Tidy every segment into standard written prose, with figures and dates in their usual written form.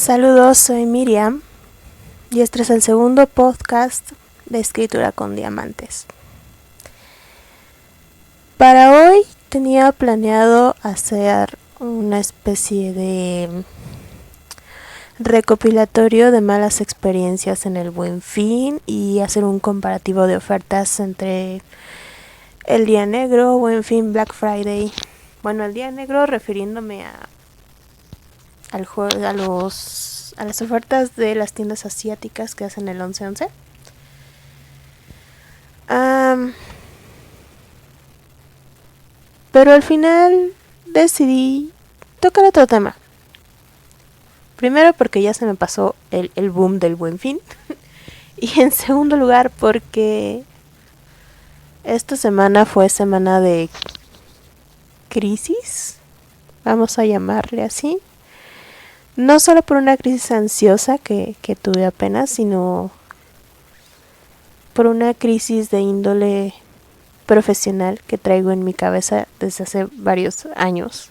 Saludos, soy Miriam y este es el segundo podcast de Escritura con Diamantes. Para hoy tenía planeado hacer una especie de recopilatorio de malas experiencias en el Buen Fin y hacer un comparativo de ofertas entre el Día Negro, Buen Fin, Black Friday. Bueno, el Día Negro refiriéndome a las ofertas de las tiendas asiáticas que hacen el 11/11. Pero al final decidí tocar otro tema. Primero porque ya se me pasó el boom del Buen Fin. Y en segundo lugar porque esta semana fue semana de crisis, vamos a llamarle así. No solo por una crisis ansiosa que tuve apenas, sino por una crisis de índole profesional que traigo en mi cabeza desde hace varios años.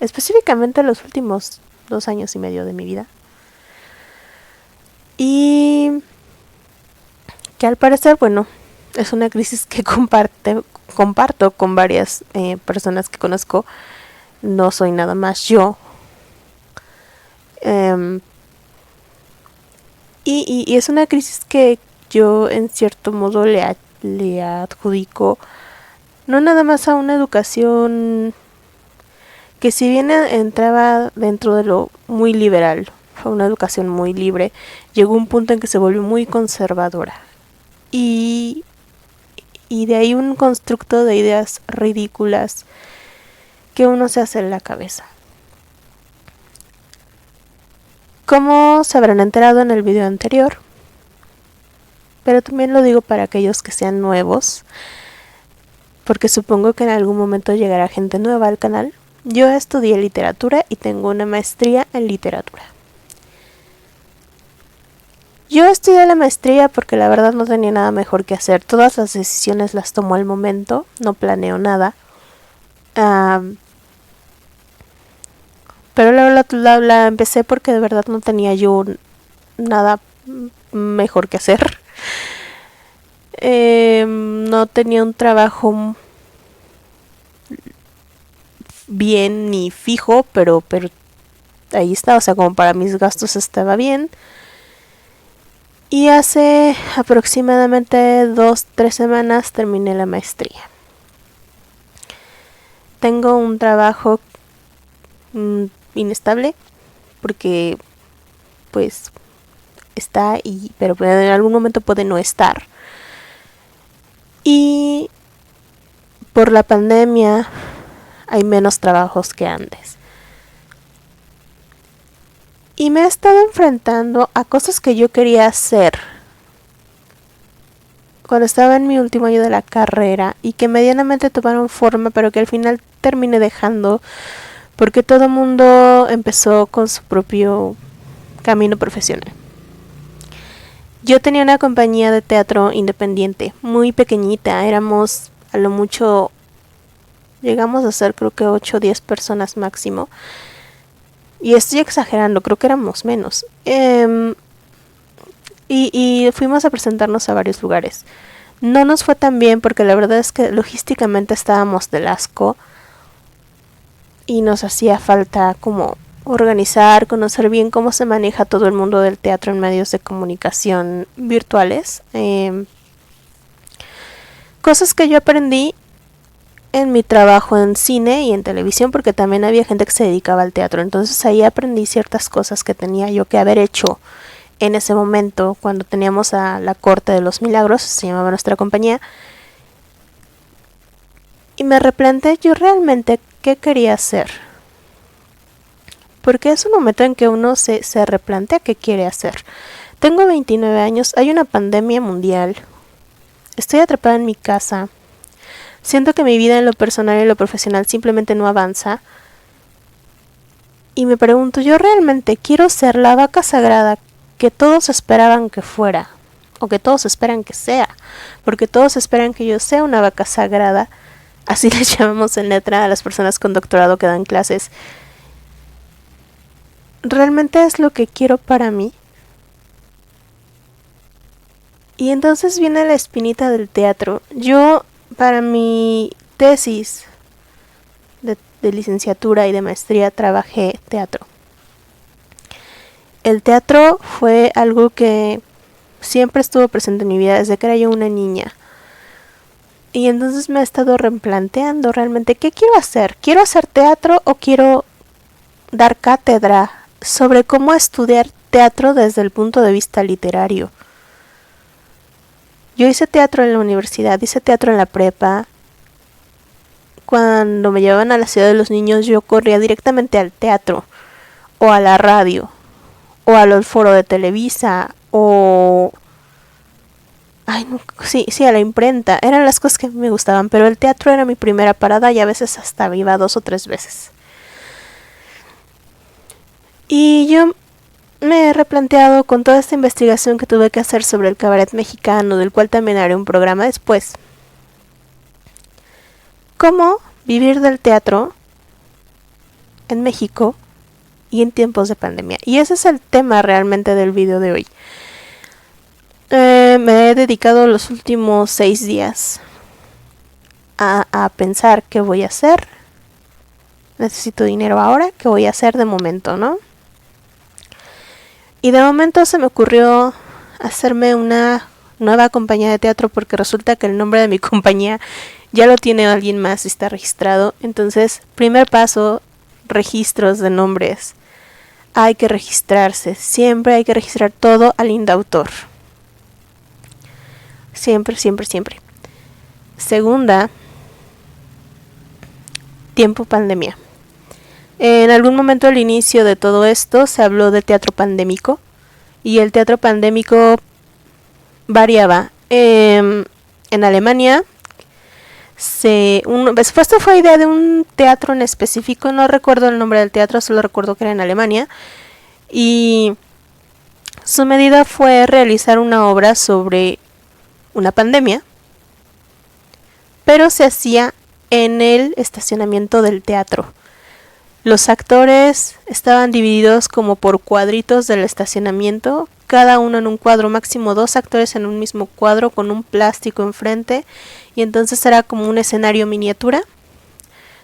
Específicamente los últimos 2 años y medio de mi vida. Y que al parecer, bueno, es una crisis que comparto con varias personas que conozco. No soy nada más yo. Y es una crisis que yo en cierto modo le adjudico no nada más a una educación que, si bien entraba dentro de lo muy liberal, fue una educación muy libre, llegó un punto en que se volvió muy conservadora y de ahí un constructo de ideas ridículas que uno se hace en la cabeza. Como se habrán enterado en el video anterior, pero también lo digo para aquellos que sean nuevos, porque supongo que en algún momento llegará gente nueva al canal. Yo estudié literatura y tengo una maestría en literatura. Yo estudié la maestría porque la verdad no tenía nada mejor que hacer. Todas las decisiones las tomo al momento, no planeo nada. Pero la empecé porque de verdad no tenía yo nada mejor que hacer. No tenía un trabajo bien ni fijo, pero ahí está, o sea, como para mis gastos estaba bien. Y hace aproximadamente 2-3 semanas terminé la maestría. Tengo un trabajo inestable porque pues está pero en algún momento puede no estar. Y por la pandemia hay menos trabajos que antes. Y me he estado enfrentando a cosas que yo quería hacer cuando estaba en mi último año de la carrera y que medianamente tomaron forma, pero que al final terminé dejando porque todo el mundo empezó con su propio camino profesional. Yo tenía una compañía de teatro independiente, muy pequeñita, éramos a lo mucho, llegamos a ser creo que 8 o 10 personas máximo. Y estoy exagerando, creo que éramos menos. Y fuimos a presentarnos a varios lugares. No nos fue tan bien porque la verdad es que logísticamente estábamos del asco. Y nos hacía falta como organizar, conocer bien cómo se maneja todo el mundo del teatro en medios de comunicación virtuales. Cosas que yo aprendí en mi trabajo en cine y en televisión, porque también había gente que se dedicaba al teatro. Entonces ahí aprendí ciertas cosas que tenía yo que haber hecho en ese momento cuando teníamos a la Corte de los Milagros, se llamaba nuestra compañía. Y me replanteé yo realmente qué quería hacer. Porque es un momento en que uno se replantea qué quiere hacer. Tengo 29 años, hay una pandemia mundial. Estoy atrapada en mi casa. Siento que mi vida en lo personal y en lo profesional simplemente no avanza. Y me pregunto, ¿yo realmente quiero ser la vaca sagrada que todos esperaban que fuera? O que todos esperan que sea. Porque todos esperan que yo sea una vaca sagrada. Así les llamamos en letra a las personas con doctorado que dan clases. ¿realmente es lo que quiero para mí? Y entonces viene la espinita del teatro. Yo, para mi tesis de licenciatura y de maestría, trabajé teatro. El teatro fue algo que siempre estuvo presente en mi vida desde que era yo una niña. Y entonces me he estado replanteando realmente qué quiero hacer. ¿Quiero hacer teatro o quiero dar cátedra sobre cómo estudiar teatro desde el punto de vista literario? Yo hice teatro en la universidad, hice teatro en la prepa. Cuando me llevaban a la ciudad de los niños, yo corría directamente al teatro, o a la radio, o al foro de Televisa, o... Ay, no, sí, a la imprenta. Eran las cosas que a mí me gustaban, pero el teatro era mi primera parada y a veces hasta iba 2 o 3 veces. Y yo me he replanteado con toda esta investigación que tuve que hacer sobre el cabaret mexicano, del cual también haré un programa después. ¿Cómo vivir del teatro en México y en tiempos de pandemia? Y ese es el tema realmente del video de hoy. Me he dedicado los últimos 6 días a pensar qué voy a hacer. Necesito dinero ahora, ¿qué voy a hacer de momento, no? Y de momento se me ocurrió hacerme una nueva compañía de teatro porque resulta que el nombre de mi compañía ya lo tiene alguien más y está registrado. Entonces, primer paso, registros de nombres. Hay que registrarse, siempre hay que registrar todo al indautor. Siempre, siempre, siempre. Segunda, tiempo pandemia. En algún momento al inicio de todo esto se habló de teatro pandémico y el teatro pandémico variaba. En Alemania, esto fue idea de un teatro en específico, no recuerdo el nombre del teatro, solo recuerdo que era en Alemania. Y su medida fue realizar una obra sobre una pandemia, pero se hacía en el estacionamiento del teatro. Los actores estaban divididos como por cuadritos del estacionamiento, cada uno en un cuadro, máximo 2 actores en un mismo cuadro con un plástico enfrente, y entonces era como un escenario miniatura,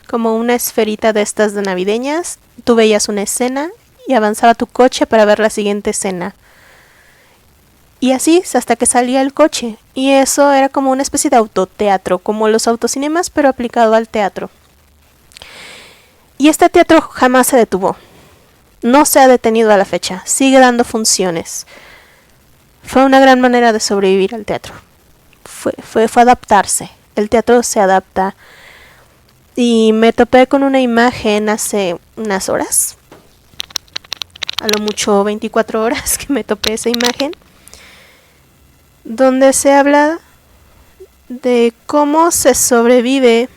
como una esferita de estas de navideñas. Tú veías una escena y avanzaba tu coche para ver la siguiente escena. Y así hasta que salía el coche, y eso era como una especie de autoteatro, como los autocinemas pero aplicado al teatro. Y este teatro jamás se detuvo. No se ha detenido a la fecha. Sigue dando funciones. Fue una gran manera de sobrevivir al teatro. Fue adaptarse. El teatro se adapta. Y me topé con una imagen hace unas horas. A lo mucho 24 horas que me topé esa imagen. Donde se habla de cómo se sobrevive,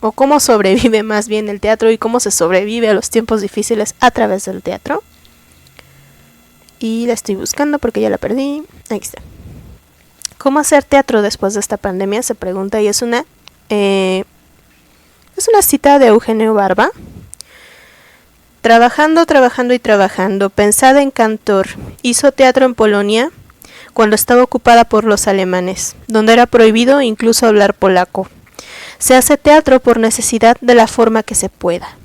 o cómo sobrevive más bien el teatro y cómo se sobrevive a los tiempos difíciles a través del teatro. Y la estoy buscando porque ya la perdí. Ahí está. ¿Cómo hacer teatro después de esta pandemia? Se pregunta, y es una cita de Eugenio Barba. Trabajando y trabajando, pensada en Cantor, hizo teatro en Polonia cuando estaba ocupada por los alemanes, donde era prohibido incluso hablar polaco. Se hace teatro por necesidad de la forma que se pueda.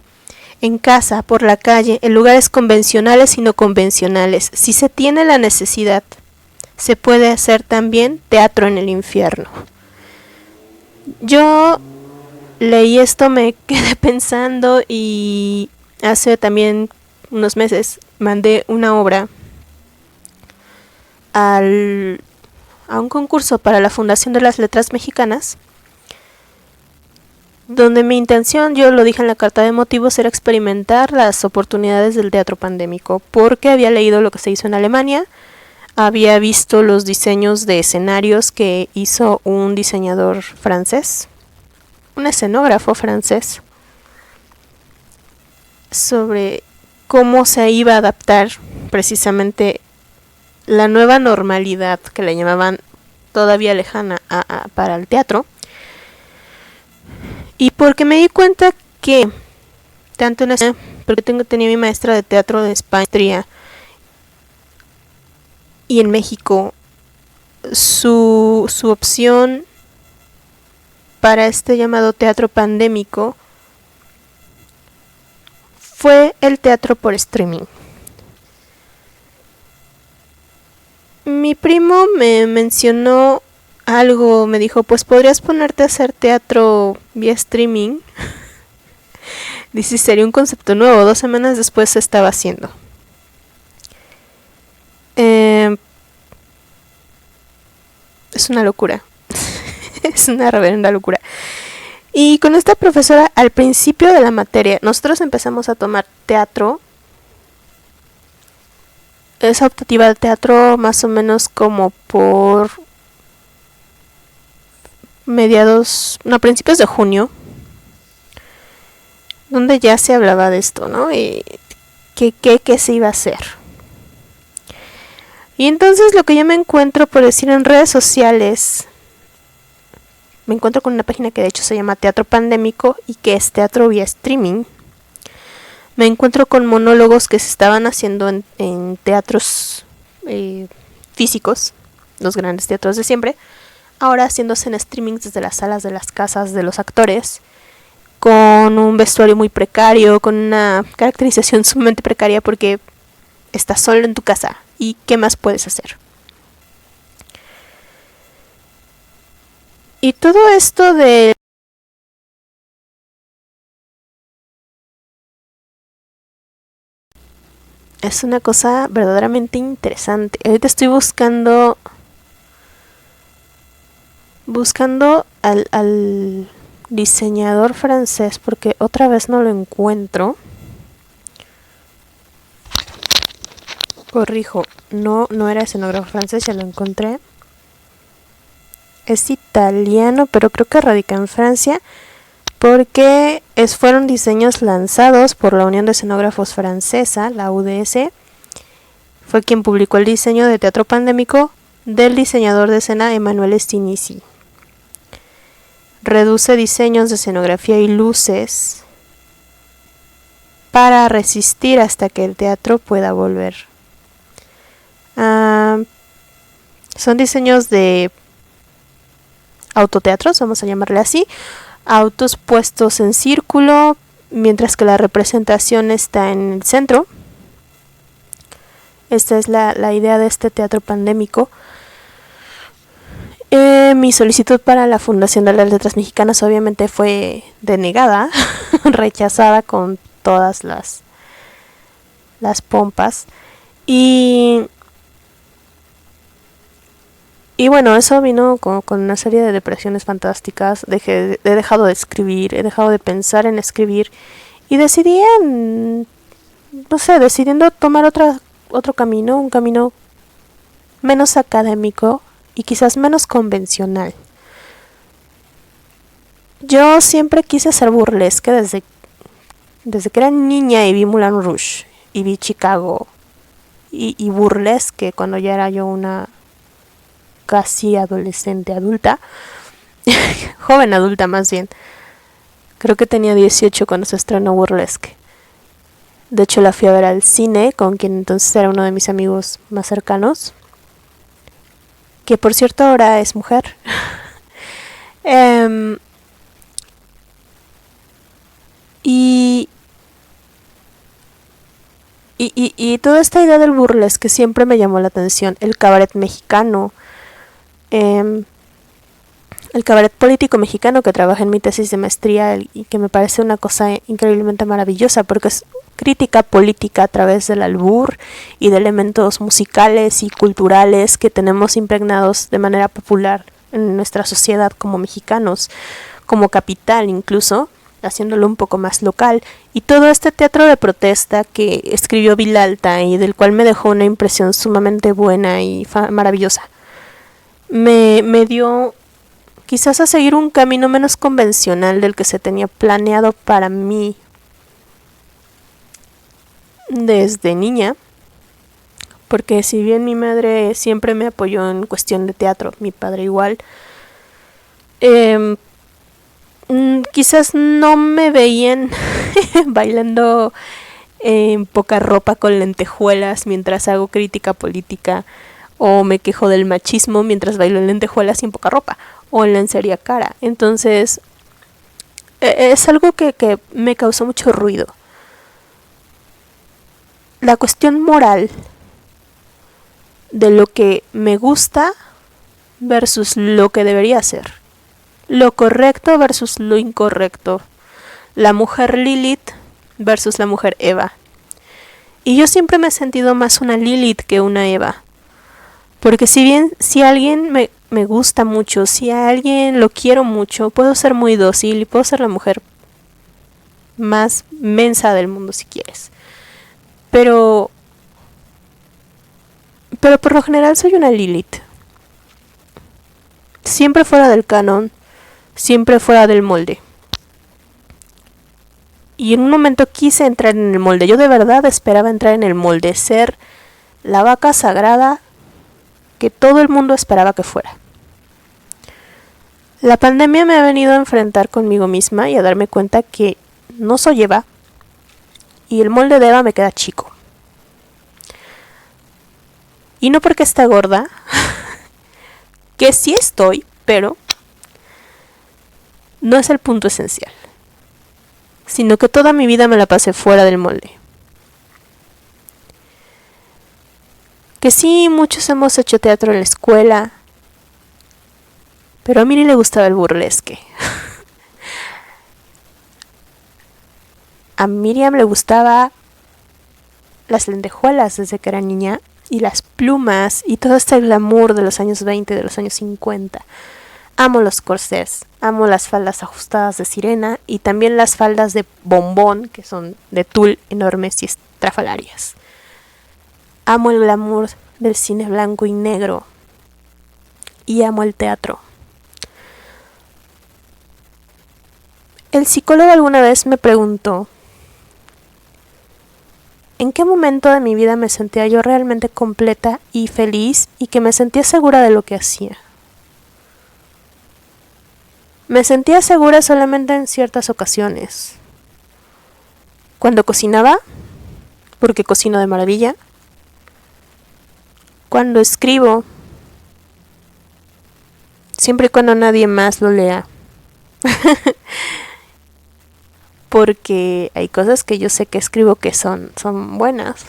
En casa, por la calle, en lugares convencionales y no convencionales. Si se tiene la necesidad, se puede hacer también teatro en el infierno. Yo leí esto, me quedé pensando, y hace también unos meses mandé una obra a un concurso para la Fundación de las Letras Mexicanas, donde mi intención, yo lo dije en la carta de motivos, era experimentar las oportunidades del teatro pandémico, porque había leído lo que se hizo en Alemania, había visto los diseños de escenarios que hizo un diseñador francés, un escenógrafo francés, sobre cómo se iba a adaptar precisamente la nueva normalidad, que le llamaban todavía lejana para el teatro. Y porque me di cuenta que tanto en porque tenía mi maestra de teatro de España y en México. Su opción para este llamado teatro pandémico fue el teatro por streaming. Mi primo me mencionó algo, me dijo, pues podrías ponerte a hacer teatro vía streaming. Dice, sería un concepto nuevo. 2 semanas después se estaba haciendo. Es una locura. Es una reverenda locura. Y con esta profesora, al principio de la materia, nosotros empezamos a tomar teatro. Esa optativa de teatro más o menos como por principios de junio, donde ya se hablaba de esto, ¿no? Y qué se iba a hacer. Y entonces lo que yo me encuentro, por decir, en redes sociales, me encuentro con una página que de hecho se llama Teatro Pandémico y que es teatro vía streaming. Me encuentro con monólogos que se estaban haciendo en teatros físicos, los grandes teatros de siempre, ahora haciéndose en streaming desde las salas de las casas de los actores, con un vestuario muy precario, con una caracterización sumamente precaria porque estás solo en tu casa y ¿qué más puedes hacer? Y todo esto de es una cosa verdaderamente interesante. Ahorita estoy buscando al diseñador francés porque otra vez no lo encuentro. Corrijo, no era escenógrafo francés, ya lo encontré. Es italiano, pero creo que radica en Francia porque fueron diseños lanzados por la Unión de Escenógrafos Francesa, la UDS. Fue quien publicó el diseño de teatro pandémico del diseñador de escena Emanuele Sinisi. Reduce diseños de escenografía y luces para resistir hasta que el teatro pueda volver. Son diseños de autoteatros, vamos a llamarle así, autos puestos en círculo, mientras que la representación está en el centro. Esta es la idea de este teatro pandémico. Mi solicitud para la Fundación de las Letras Mexicanas obviamente fue denegada, rechazada con todas las pompas. Y bueno, eso vino con una serie de depresiones fantásticas. He dejado de escribir, he dejado de pensar en escribir y decidí decidiendo tomar otro camino, un camino menos académico y quizás menos convencional. Yo siempre quise hacer burlesque desde que era niña y vi Moulin Rouge y vi Chicago y burlesque cuando ya era yo una casi adolescente adulta, joven adulta más bien. Creo que tenía 18 cuando se estrenó Burlesque. De hecho la fui a ver al cine con quien entonces era uno de mis amigos más cercanos, que por cierto ahora es mujer. Y toda esta idea del burlesque siempre me llamó la atención. El cabaret mexicano, el cabaret político mexicano que trabajé en mi tesis de maestría y que me parece una cosa increíblemente maravillosa porque es crítica política a través del albur y de elementos musicales y culturales que tenemos impregnados de manera popular en nuestra sociedad como mexicanos, como capital incluso, haciéndolo un poco más local. Y todo este teatro de protesta que escribió Vilalta y del cual me dejó una impresión sumamente buena y maravillosa, me dio quizás a seguir un camino menos convencional del que se tenía planeado para mí desde niña, porque si bien mi madre siempre me apoyó en cuestión de teatro, mi padre igual, quizás no me veían bailando en poca ropa con lentejuelas mientras hago crítica política, o me quejo del machismo mientras bailo en lentejuelas y en poca ropa, o en lencería cara. Entonces, es algo que me causó mucho ruido. La cuestión moral de lo que me gusta versus lo que debería ser. Lo correcto versus lo incorrecto. La mujer Lilith versus la mujer Eva. Y yo siempre me he sentido más una Lilith que una Eva. Porque si alguien me gusta mucho, si a alguien lo quiero mucho, puedo ser muy dócil y puedo ser la mujer más mensa del mundo si quieres. Pero por lo general soy una Lilith. Siempre fuera del canon, siempre fuera del molde. Y en un momento quise entrar en el molde. Yo de verdad esperaba entrar en el molde, ser la vaca sagrada que todo el mundo esperaba que fuera. La pandemia me ha venido a enfrentar conmigo misma y a darme cuenta que no soy Eva y el molde de Eva me queda chico. Y no porque esté gorda, que sí estoy, pero no es el punto esencial, sino que toda mi vida me la pasé fuera del molde. Que sí, muchos hemos hecho teatro en la escuela, pero a Miri le gustaba el burlesque. A Miriam le gustaba las lentejuelas desde que era niña, y las plumas, y todo este glamour de los años 20, de los años 50. Amo los corsés, amo las faldas ajustadas de sirena, y también las faldas de bombón, que son de tul enormes y estrafalarias. Amo el glamour del cine blanco y negro, y amo el teatro. El psicólogo alguna vez me preguntó ¿en qué momento de mi vida me sentía yo realmente completa y feliz y que me sentía segura de lo que hacía? Me sentía segura solamente en ciertas ocasiones. Cuando cocinaba, porque cocino de maravilla. Cuando escribo, siempre y cuando nadie más lo lea. Porque hay cosas que yo sé que escribo que son buenas.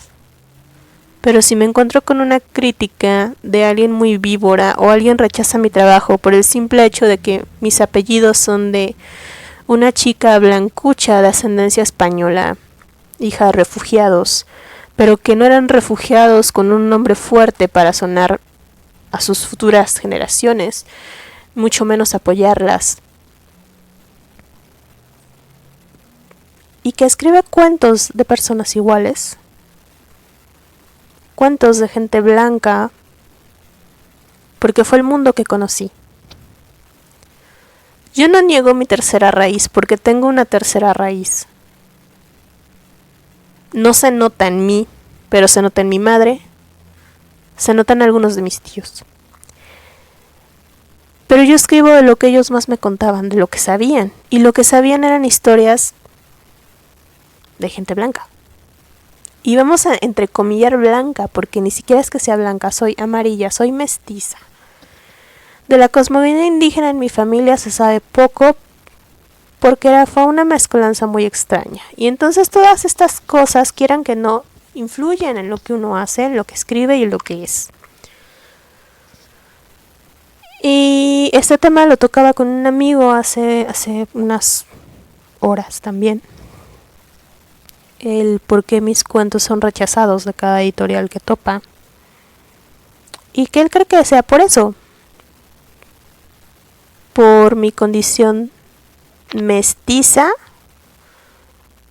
Pero si me encuentro con una crítica de alguien muy víbora o alguien rechaza mi trabajo por el simple hecho de que mis apellidos son de una chica blancucha de ascendencia española, hija de refugiados, pero que no eran refugiados con un nombre fuerte para sonar a sus futuras generaciones, mucho menos apoyarlas. Y que escribe cuentos de personas iguales, cuentos de gente blanca, porque fue el mundo que conocí. Yo no niego mi tercera raíz, porque tengo una tercera raíz. No se nota en mí, pero se nota en mi madre, se nota en algunos de mis tíos. Pero yo escribo de lo que ellos más me contaban, de lo que sabían, y lo que sabían eran historias de gente blanca. Y vamos a entrecomillar blanca, porque ni siquiera es que sea blanca, soy amarilla, soy mestiza. De la cosmogonía indígena en mi familia se sabe poco, porque fue una mezcolanza muy extraña. Y entonces todas estas cosas, quieran que no, influyen en lo que uno hace, en lo que escribe y en lo que es. Y este tema lo tocaba con un amigo hace unas horas también. El por qué mis cuentos son rechazados de cada editorial que topa. Y que él cree que sea por eso. Por mi condición mestiza,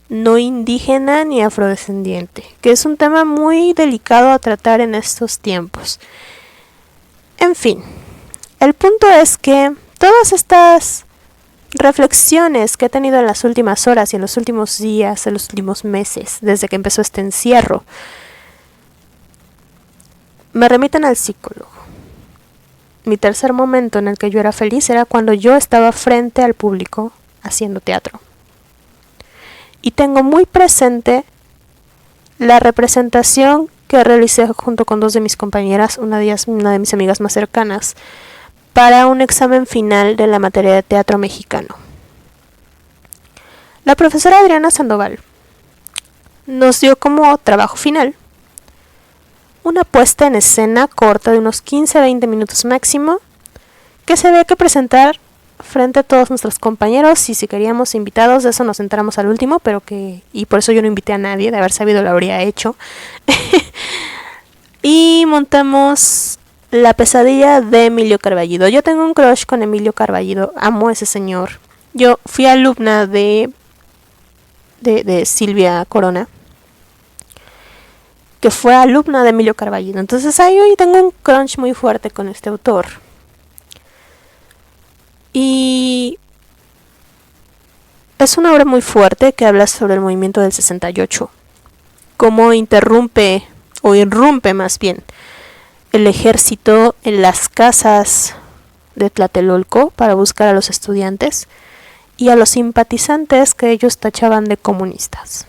no indígena ni afrodescendiente. Que es un tema muy delicado a tratar en estos tiempos. En fin, el punto es que todas estas reflexiones que he tenido en las últimas horas y en los últimos días, en los últimos meses, desde que empezó este encierro, me remiten al psicólogo. Mi tercer momento en el que yo era feliz era cuando yo estaba frente al público haciendo teatro. Y tengo muy presente la representación que realicé junto con dos de mis compañeras, una de mis amigas más cercanas, para un examen final de la materia de teatro mexicano. La profesora Adriana Sandoval nos dio como trabajo final una puesta en escena corta de unos 15-20 minutos máximo, que se había que presentar frente a todos nuestros compañeros, y si queríamos invitados, de eso nos enteramos al último, y por eso yo no invité a nadie, de haber sabido lo habría hecho. Y montamos La pesadilla de Emilio Carballido. Yo tengo un crush con Emilio Carballido, amo a ese señor. Yo fui alumna de Silvia Corona, que fue alumna de Emilio Carballido. Entonces ahí hoy tengo un crunch muy fuerte con este autor. Y es una obra muy fuerte que habla sobre el movimiento del 68. Cómo interrumpe, o irrumpe más bien, el ejército en las casas de Tlatelolco para buscar a los estudiantes y a los simpatizantes que ellos tachaban de comunistas.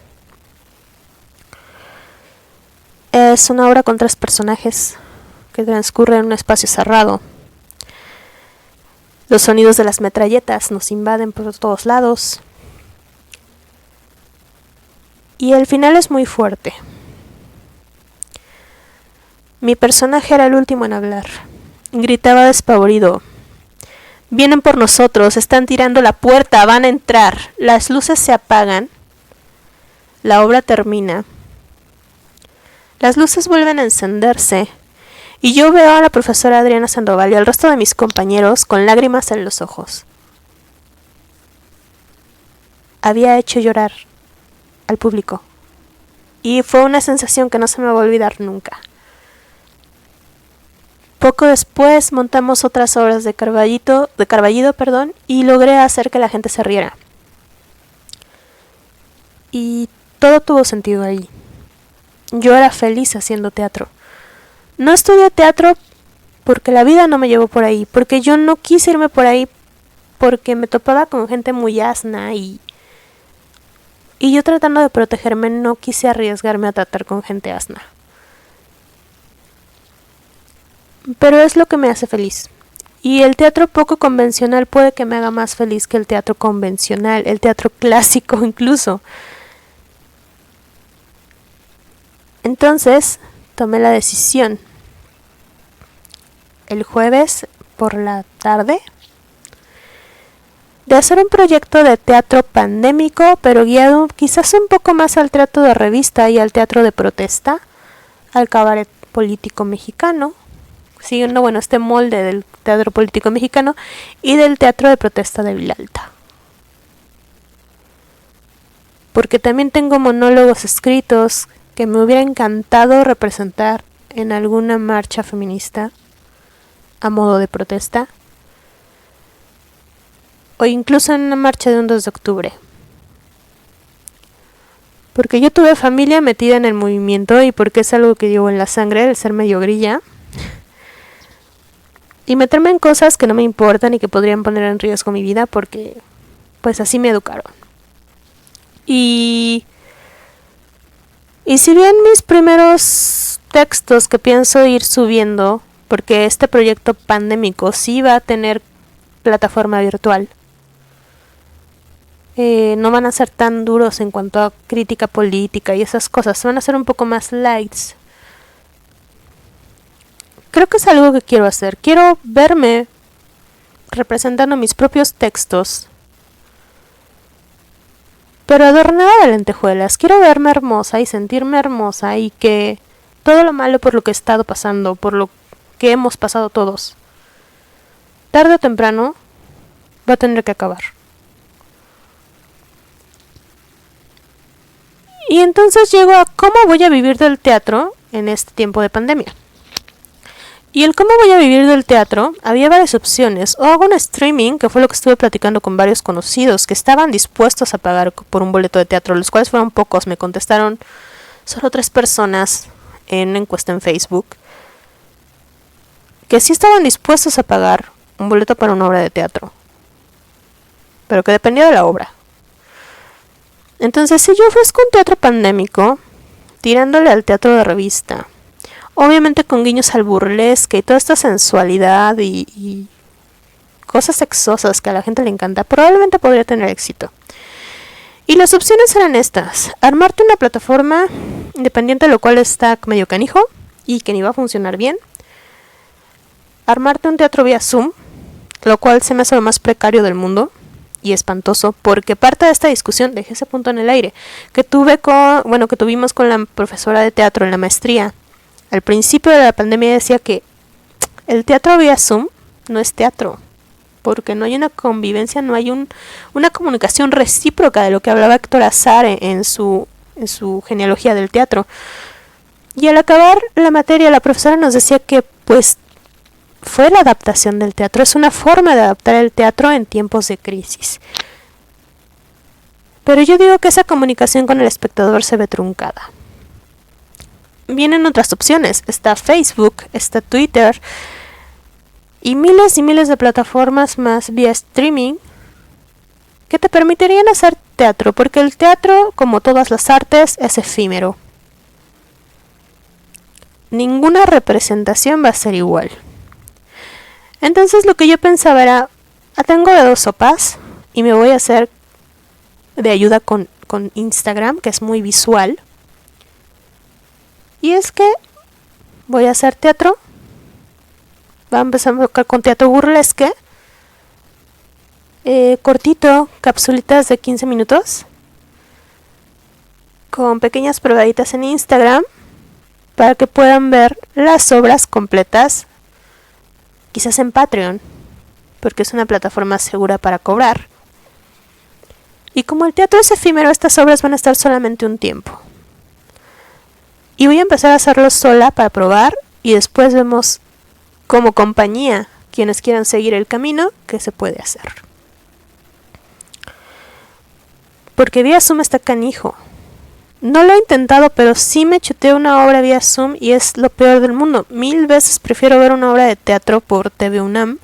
Es una obra con 3 personajes que transcurre en un espacio cerrado. Los sonidos de las metralletas nos invaden por todos lados. Y el final es muy fuerte. Mi personaje era el último en hablar. Gritaba despavorido: vienen por nosotros, están tirando la puerta, van a entrar. Las luces se apagan. La obra termina. Las luces vuelven a encenderse. Y yo veo a la profesora Adriana Sandoval y al resto de mis compañeros con lágrimas en los ojos. Había hecho llorar al público. Y fue una sensación que no se me va a olvidar nunca. Poco después montamos otras obras de Carballido, y logré hacer que la gente se riera. Y todo tuvo sentido ahí. Yo era feliz haciendo teatro. No estudié teatro porque la vida no me llevó por ahí, porque yo no quise irme por ahí, porque me topaba con gente muy asna y yo, tratando de protegerme, no quise arriesgarme a tratar con gente asna. Pero es lo que me hace feliz. Y el teatro poco convencional puede que me haga más feliz que el teatro convencional, el teatro clásico incluso. Entonces tomé la decisión el jueves por la tarde de hacer un proyecto de teatro pandémico, pero guiado quizás un poco más al teatro de revista y al teatro de protesta, al cabaret político mexicano, siguiendo este molde del teatro político mexicano y del teatro de protesta de Vilalta. Porque también tengo monólogos escritos que me hubiera encantado representar en alguna marcha feminista a modo de protesta, o incluso en una marcha de un 2 de octubre. Porque yo tuve familia metida en el movimiento y porque es algo que llevo en la sangre, el ser medio grilla, y meterme en cosas que no me importan y que podrían poner en riesgo mi vida, porque pues así me educaron. Y si bien mis primeros textos que pienso ir subiendo, porque este proyecto pandémico sí va a tener plataforma virtual, no van a ser tan duros en cuanto a crítica política y esas cosas, van a ser un poco más lights. Creo que es algo que quiero hacer. Quiero verme representando mis propios textos, pero adornada de lentejuelas. Quiero verme hermosa y sentirme hermosa, y que todo lo malo por lo que he estado pasando, por lo que hemos pasado todos, tarde o temprano va a tener que acabar. Y entonces llego a cómo voy a vivir del teatro en este tiempo de pandemia. Y el cómo voy a vivir del teatro, había varias opciones. O hago un streaming, que fue lo que estuve platicando con varios conocidos que estaban dispuestos a pagar por un boleto de teatro, los cuales fueron pocos. Me contestaron solo 3 personas en una encuesta en Facebook que sí estaban dispuestos a pagar un boleto para una obra de teatro, pero que dependía de la obra. Entonces, si yo ofrezco un teatro pandémico, tirándole al teatro de revista. Obviamente con guiños al burlesque y toda esta sensualidad y cosas sexosas que a la gente le encanta, probablemente podría tener éxito. Y las opciones eran estas: armarte una plataforma independiente, lo cual está medio canijo y que ni va a funcionar bien. Armarte un teatro vía Zoom, lo cual se me hace lo más precario del mundo y espantoso, porque parte de esta discusión, dejé ese punto en el aire, que tuvimos con la profesora de teatro en la maestría. Al principio de la pandemia decía que el teatro vía Zoom no es teatro, porque no hay una convivencia, no hay una comunicación recíproca, de lo que hablaba Héctor Azar en su genealogía del teatro. Y al acabar la materia, la profesora nos decía que pues fue la adaptación del teatro, es una forma de adaptar el teatro en tiempos de crisis. Pero yo digo que esa comunicación con el espectador se ve truncada. Vienen otras opciones, está Facebook, está Twitter y miles de plataformas más vía streaming que te permitirían hacer teatro, porque el teatro, como todas las artes, es efímero. Ninguna representación va a ser igual. Entonces lo que yo pensaba era, tengo de dos sopas y me voy a hacer de ayuda con Instagram, que es muy visual. Y es que voy a hacer teatro. Va a empezar a tocar con teatro burlesque. Cortito, capsulitas de 15 minutos. Con pequeñas probaditas en Instagram. Para que puedan ver las obras completas. Quizás en Patreon. Porque es una plataforma segura para cobrar. Y como el teatro es efímero, estas obras van a estar solamente un tiempo. Y voy a empezar a hacerlo sola para probar. Y después vemos como compañía, quienes quieran seguir el camino, que se puede hacer. Porque vía Zoom está canijo. No lo he intentado, pero sí me chuté una obra vía Zoom y es lo peor del mundo. 1000 veces prefiero ver una obra de teatro por TV UNAM.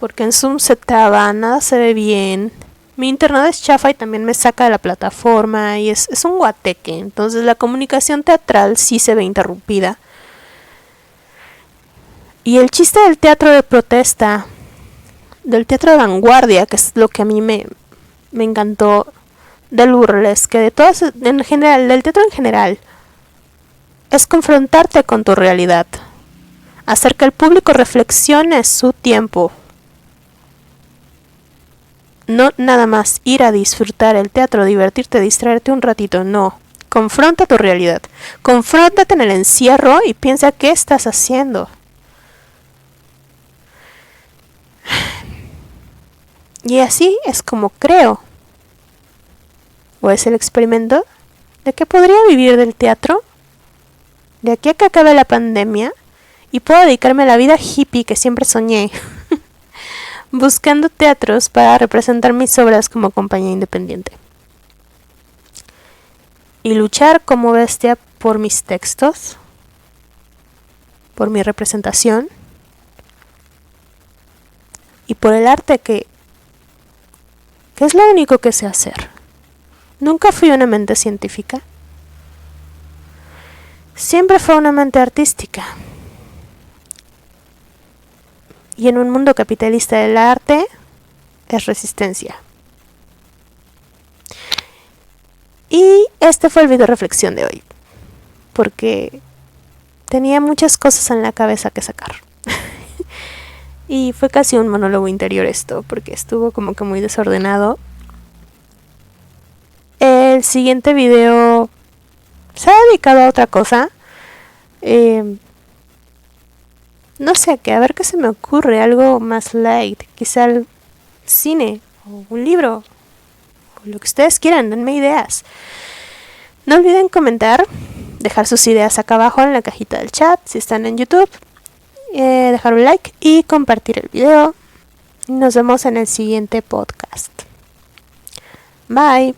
Porque en Zoom se traba, nada se ve bien. Mi internet es chafa y también me saca de la plataforma y es un guateque. Entonces la comunicación teatral sí se ve interrumpida. Y el chiste del teatro de protesta, del teatro de vanguardia, que es lo que a mí me encantó, del burlesque, de todas, en general, del teatro en general, es confrontarte con tu realidad, hacer que el público reflexione su tiempo. No nada más ir a disfrutar el teatro, divertirte, distraerte un ratito, no. Confronta tu realidad, confróntate en el encierro y piensa qué estás haciendo. Y así es como creo, o es el experimento, de que podría vivir del teatro de aquí a que acabe la pandemia y puedo dedicarme a la vida hippie que siempre soñé, buscando teatros para representar mis obras como compañía independiente. Y luchar como bestia por mis textos, por mi representación y por el arte que es lo único que sé hacer. Nunca fui una mente científica. Siempre fue una mente artística. Y en un mundo capitalista del arte es resistencia. Y este fue el video reflexión de hoy. Porque tenía muchas cosas en la cabeza que sacar. Y fue casi un monólogo interior esto, porque estuvo como que muy desordenado. El siguiente video se ha dedicado a otra cosa. No sé a qué, a ver qué se me ocurre, algo más light, quizá el cine, o un libro, o lo que ustedes quieran, denme ideas. No olviden comentar, dejar sus ideas acá abajo en la cajita del chat, si están en YouTube. Dejar un like y compartir el video. Nos vemos en el siguiente podcast. Bye.